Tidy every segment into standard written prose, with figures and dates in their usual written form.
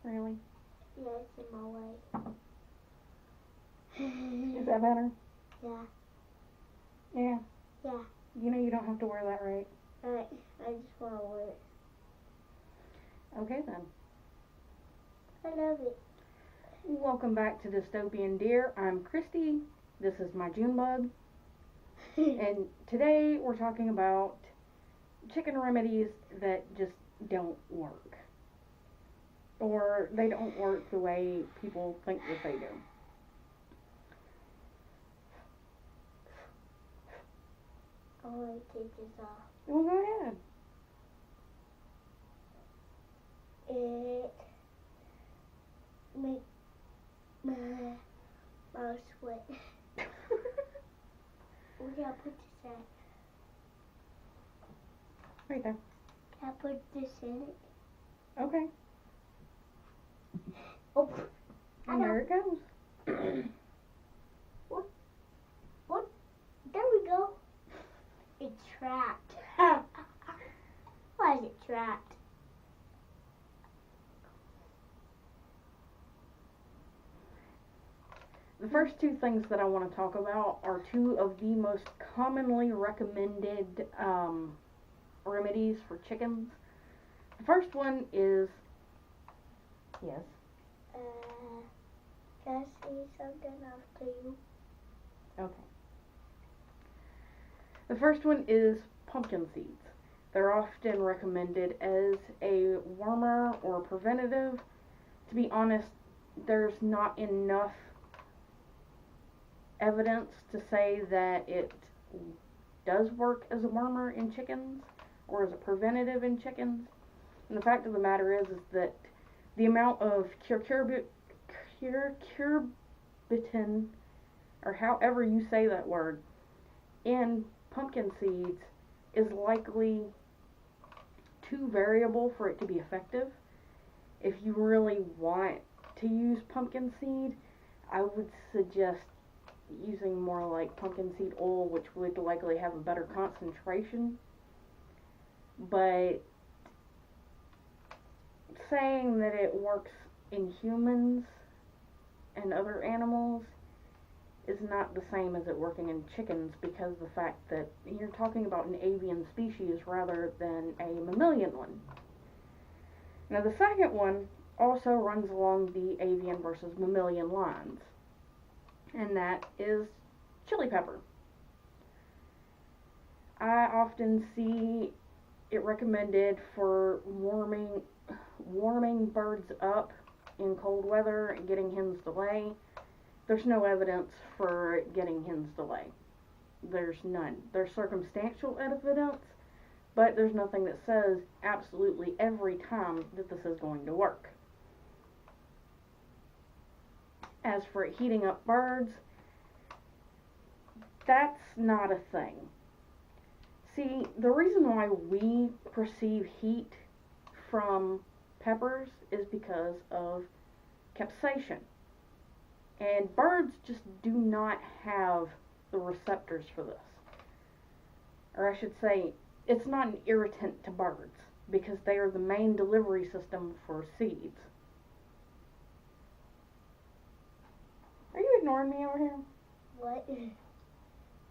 Really? Yeah, it's in my way. Is that better? Yeah. Yeah. Yeah. You know you don't have to wear that, right? Alright, I just want to wear it. Okay then. I love it. Welcome back to Dystopian Deer. I'm Christy. This is my June bug. And today we're talking about chicken remedies that just don't work. Or they don't work the way people think that they do. I want to take this off. Well, go ahead. It makes my mouth sweat. Where can I put this at? Right there. Can I put this in it? Okay. Oh, And there it goes. What? There we go. It's trapped. Why is it trapped? The first two things that I want to talk about are two of the most commonly recommended remedies for chickens. The first one is, yes, Can I say something after you? okay. The first one is pumpkin seeds. They're often recommended as a warmer or preventative. To be honest, there's not enough evidence to say that it does work as a warmer in chickens or as a preventative in chickens. And the fact of the matter is that the amount of curcumin, or however you say that word, in pumpkin seeds is likely too variable for it to be effective. If you really want to use pumpkin seed, I would suggest using more like pumpkin seed oil, which would likely have a better concentration. But saying that it works in humans and other animals is not the same as it working in chickens, because the fact that you're talking about an avian species rather than a mammalian one. Now the second one also runs along the avian versus mammalian lines, and that is chili pepper. I often see it recommended for warming birds up in cold weather and getting hens to lay. There's no evidence for getting hens to lay. There's none. There's circumstantial evidence, but there's nothing that says absolutely every time that this is going to work. As for it heating up birds, that's not a thing. See, the reason why we perceive heat from peppers is because of capsaicin. And birds just do not have the receptors for this. Or I should say, it's not an irritant to birds, because they are the main delivery system for seeds. Are you ignoring me over here? What?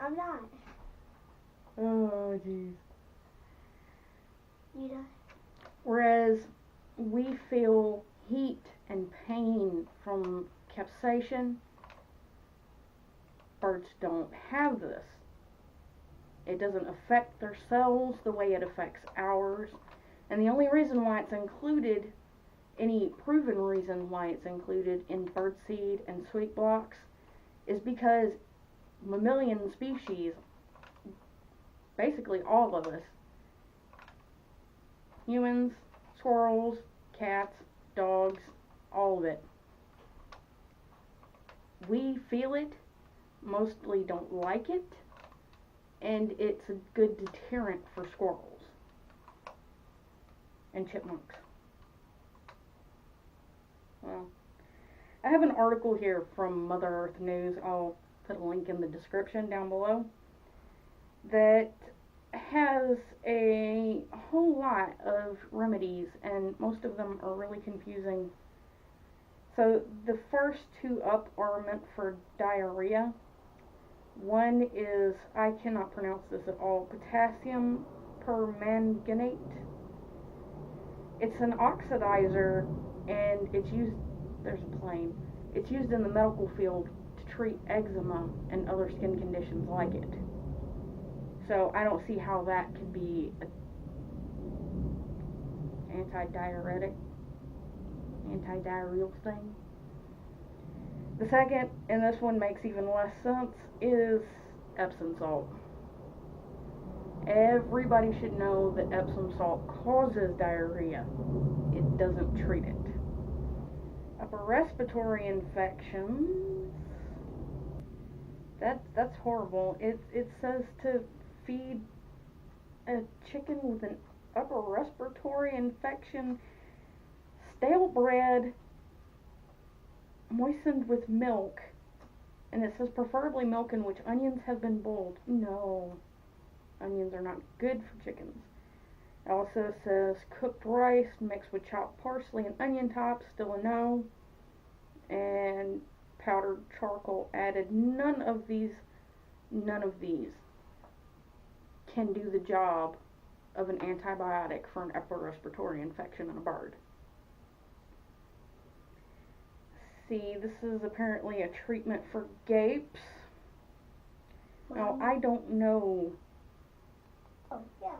I'm not. Oh, jeez. You know? Whereas we feel heat and pain from capsaicin, birds don't have this. It doesn't affect their cells the way it affects ours. And the only reason why it's included, any proven reason why it's included in birdseed and sweet blocks, is because mammalian species, basically all of us, humans, squirrels, cats, dogs, all of it, we feel it, mostly don't like it, and it's a good deterrent for squirrels and chipmunks. Well, I have an article here from Mother Earth News. I'll put a link in the description down below, that has a whole lot of remedies, and most of them are really confusing So the first two up are meant for diarrhea. One is, I cannot pronounce this at all, potassium permanganate. It's an oxidizer, and it's used, there's a plane, it's used in the medical field to treat eczema and other skin conditions like it. So I don't see how that could be an anti-diuretic, anti-diarrheal thing. The second, and this one makes even less sense, is Epsom salt. Everybody should know that Epsom salt causes diarrhea. It doesn't treat it. Upper respiratory infections, that's horrible. It says to feed a chicken with an upper respiratory infection stale bread moistened with milk, and it says preferably milk in which onions have been boiled. No, onions are not good for chickens. It also says cooked rice mixed with chopped parsley and onion tops, still a no. And powdered charcoal added. None of these can do the job of an antibiotic for an upper respiratory infection in a bird. See, this is apparently a treatment for gapes. Now, I don't know. Oh, yeah.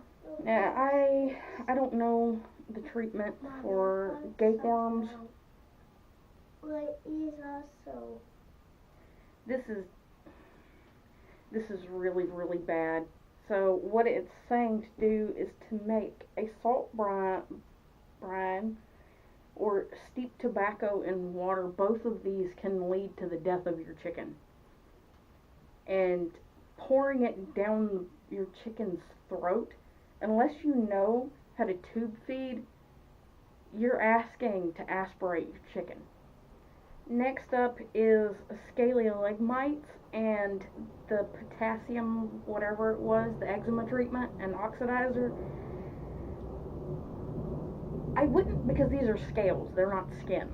Now, I don't know the treatment for gape worms. What is also? This is really, really bad. So what it's saying to do is to make a salt brine or steep tobacco in water. Both of these can lead to the death of your chicken. And pouring it down your chicken's throat, unless you know how to tube feed, you're asking to aspirate your chicken. Next up is scaly leg mites and the potassium, whatever it was, the eczema treatment and oxidizer. I wouldn't, because these are scales, they're not skin.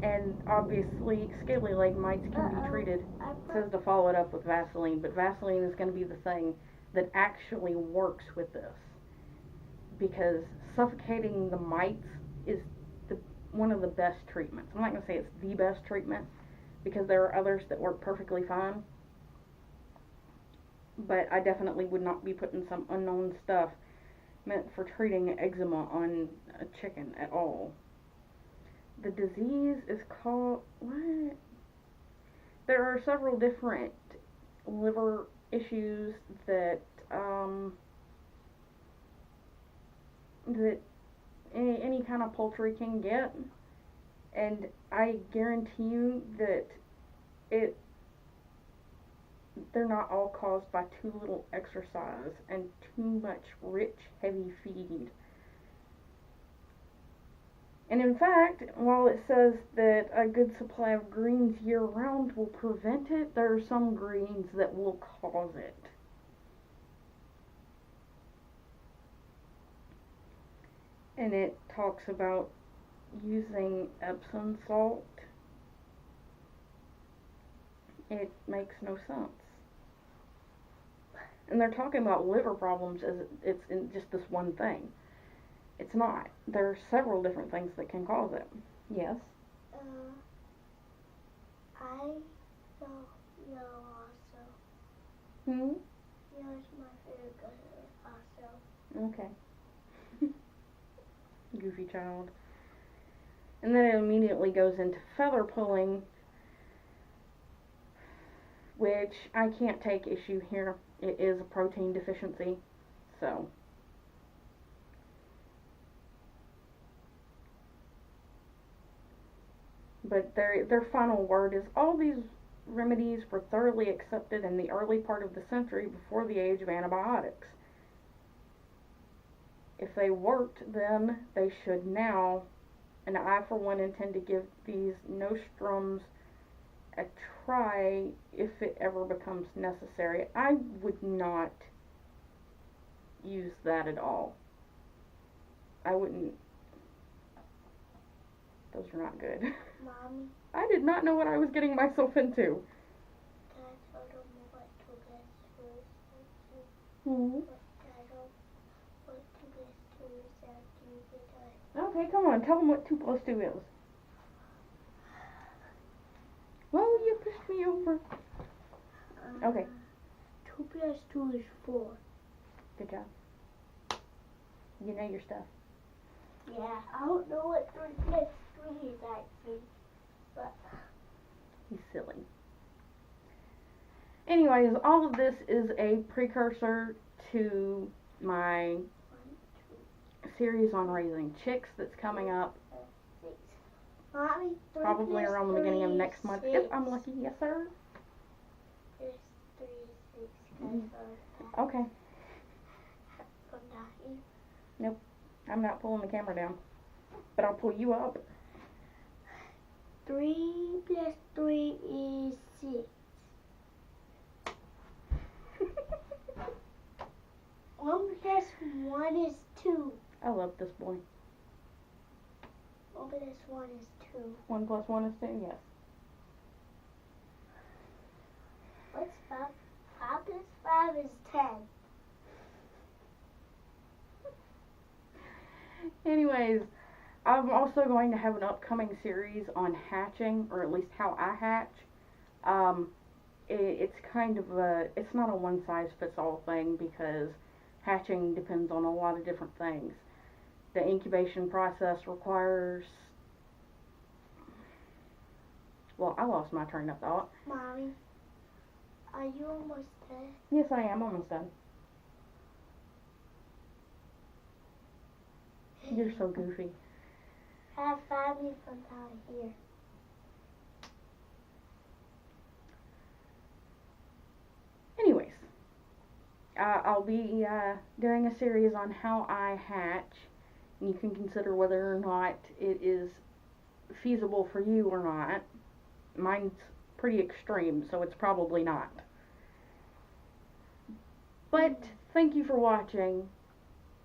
And obviously scaly leg mites can be treated. It says to follow it up with Vaseline, but Vaseline is going to be the thing that actually works with this, because suffocating the mites is one of the best treatments. I'm not going to say it's the best treatment, because there are others that work perfectly fine, but I definitely would not be putting some unknown stuff meant for treating eczema on a chicken at all. The disease is called, what? There are several different liver issues that that any kind of poultry can get, and I guarantee you that they're not all caused by too little exercise and too much rich, heavy feed. And in fact, while it says that a good supply of greens year-round will prevent it, there are some greens that will cause it. And it talks about using Epsom salt. It makes no sense. And they're talking about liver problems as it's in just this one thing. It's not. There are several different things that can cause it. Yes? I don't know also. Hmm? Yours my favorite also. Okay. Goofy child. And then it immediately goes into feather pulling, which I can't take issue here. It is a protein deficiency, so. But their final word is, all these remedies were thoroughly accepted in the early part of the century before the age of antibiotics. If they worked then, they should now, and I for one intend to give these nostrums a try if it ever becomes necessary. I would not use that at all. I wouldn't. Those are not good. Mommy, I did not know what I was getting myself into. can I tell them what to get to? Hmm. What to get to is after you get done. Okay, come on. Tell them what 2 plus 2 is. Well, you pushed me over. Okay. 2 plus 2 is 4. Good job. You know your stuff. Yeah, I don't know what 3 plus 3 is actually, but He's silly. Anyways, all of this is a precursor to my series on raising chicks that's coming up. 6. Mommy, 3 Probably plus around the beginning of 3 next month, 6. if I'm lucky. Yes, sir. There's 3 6 because Okay. from down here. Nope. I'm not pulling the camera down, but I'll pull you up. 3 plus 3 is 6. 1 plus 1 is 2. I love this boy. 1 plus 1 is 2. 1 plus 1 is 2, yes. What's 5? 5 plus 5 is 10. Anyways, I'm also going to have an upcoming series on hatching, or at least how I hatch. It's kind of it's not a one-size-fits-all thing because hatching depends on a lot of different things. The incubation process requires... Well, I lost my train of thought. Mommy, are you almost done? Yes, I am almost done. You're so goofy. Have family from down here. Anyways, I'll be doing a series on how I hatch, and you can consider whether or not it is feasible for you or not. Mine's pretty extreme, so it's probably not. But thank you for watching,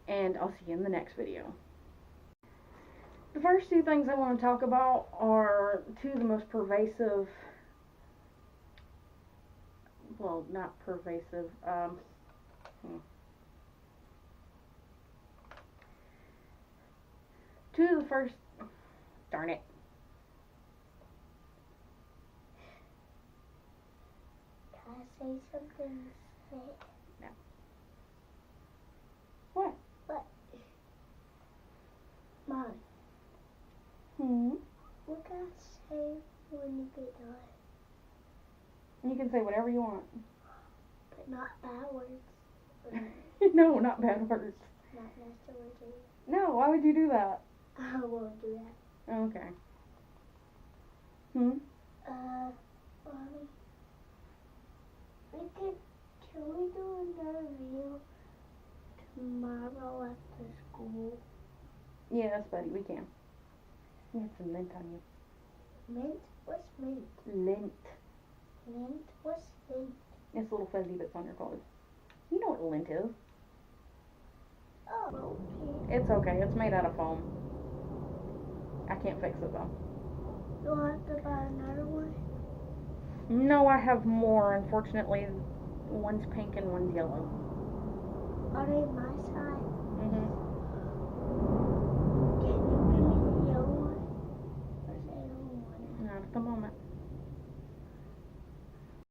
and I'll see you in the next video. The first 2 things I want to talk about are 2 of the most pervasive, well, not pervasive, 2 of the first, darn it. Can I say something? No. What? What? Mom, what can I say when you get done? You can say whatever you want. But not bad words. No, not bad words. Not nasty words either. No, why would you do that? I won't do that. Okay. Mommy, can we do another video tomorrow after school? Yes, buddy, we can. You have some lint on you. Mint? What's mint? Lint. Mint? What's lint? It's little fuzzy bits on your clothes. You know what lint is. Oh, okay. It's okay. It's made out of foam. I can't fix it though. You'll have to buy another one? No, I have more. Unfortunately, one's pink and one's yellow. Are they my size? Mhm. Can you give me the yellow one? Or the yellow one? Not at the moment.